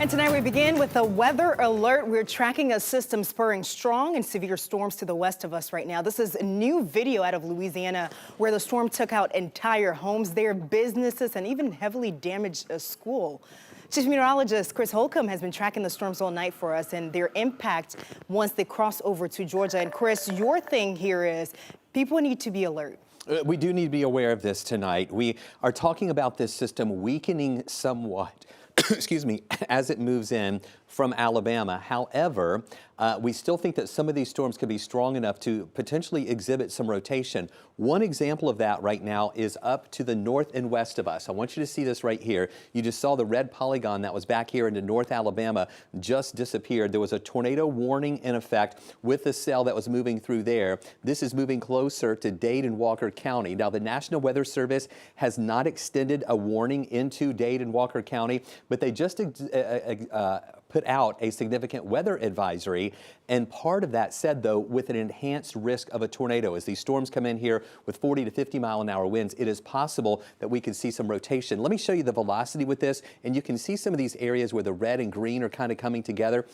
And tonight we begin with a weather alert. We're tracking a system spurring strong and severe storms to the west of us right now. This is a new video out of Louisiana where the storm took out entire homes there, businesses, and even heavily damaged a school. Chief Meteorologist Chris Holcomb has been tracking the storms all night for us and their impact once they cross over to Georgia. And Chris, your thing here is people need to be alert. We do need to be aware of this tonight. We are talking about this system weakening somewhat, excuse me, as it moves in from Alabama. However, we still think that some of these storms could be strong enough to potentially exhibit some rotation. One example of that right now is up to the north and west of us. I want you to see this right here. You just saw the red polygon that was back here into North Alabama just disappeared. There was a tornado warning in effect with the cell that was moving through there. This is moving closer to Dade and Walker County. Now, the National Weather Service has not extended a warning into Dade and Walker County, but they just put out a significant weather advisory. And part of that said, though, with an enhanced risk of a tornado. As these storms come in here with 40 to 50 mile an hour winds, it is possible that we could see some rotation. Let me show you the velocity with this, and you can see some of these areas where the red and green are kind of coming together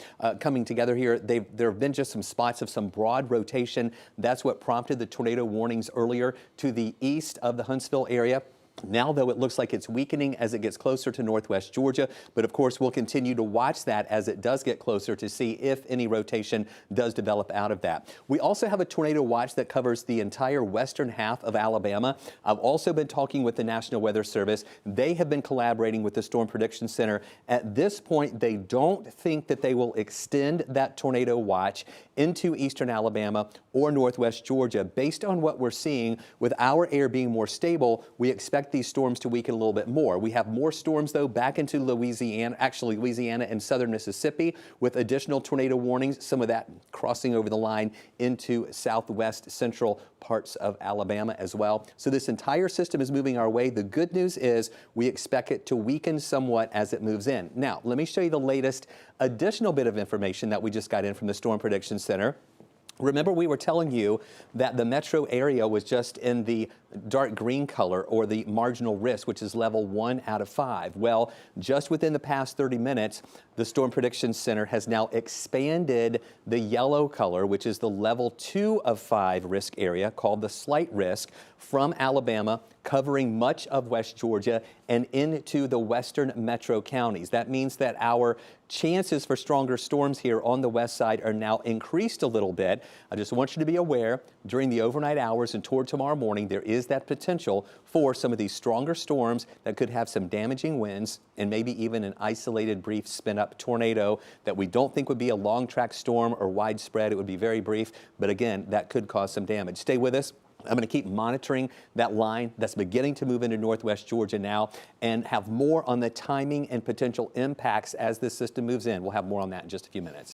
here. There have been just some spots of some broad rotation. That's what prompted the tornado warnings earlier to the east of the Huntsville area. Now, though, it looks like it's weakening as it gets closer to northwest Georgia, but of course we'll continue to watch that as it does get closer to see if any rotation does develop out of that. We also have a tornado watch that covers the entire western half of Alabama. I've also been talking with the National Weather Service. They have been collaborating with the Storm Prediction Center. At this point, they don't think that they will extend that tornado watch into eastern Alabama or northwest Georgia. Based on what we're seeing with our air being more stable, we expect these storms to weaken a little bit more. We have more storms, though, back into Louisiana, actually Louisiana and southern Mississippi, with additional tornado warnings, some of that crossing over the line into southwest central parts of Alabama as well. So this entire system is moving our way. The good news is we expect it to weaken somewhat as it moves in. Now, let me show you the latest additional bit of information that we just got in from the Storm Prediction Center. Remember, we were telling you that the metro area was just in the dark green color, or the marginal risk, which is level 1 out of 5. Well, just within the past 30 minutes, the Storm Prediction Center has now expanded the yellow color, which is the level 2 of 5 risk area, called the slight risk, from Alabama, covering much of West Georgia and into the western metro counties. That means that our chances for stronger storms here on the west side are now increased a little bit. I just want you to be aware, during the overnight hours and toward tomorrow morning, there is that potential for some of these stronger storms that could have some damaging winds and maybe even an isolated brief spin-up tornado that we don't think would be a long-track storm or widespread. It would be very brief, but again, that could cause some damage. Stay with us. I'm going to keep monitoring that line that's beginning to move into northwest Georgia now and have more on the timing and potential impacts as this system moves in. We'll have more on that in just a few minutes.